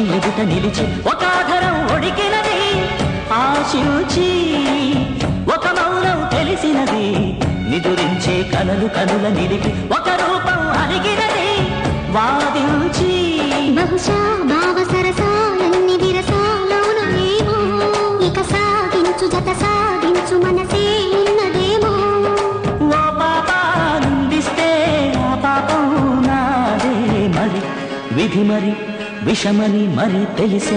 వచ్చి ఎదుట నిలిచి ఒక ఆధారం ఒడికినది ఆశించి ఒక మౌనం తెలిసినది నిదురించే కలలు కనుల నిలిపి ఒక రూపం అలిగినది వాదించి బహుశా భావ సరసాలన్ని విరసాలోన ఏమో ఇక సాగించు జత సాగించు మనసే ఉన్నదేమో ఓ పాపానందిస్తే ఆ పాపం నాదే మరి విధి మరి విషమని మరి తెలిసే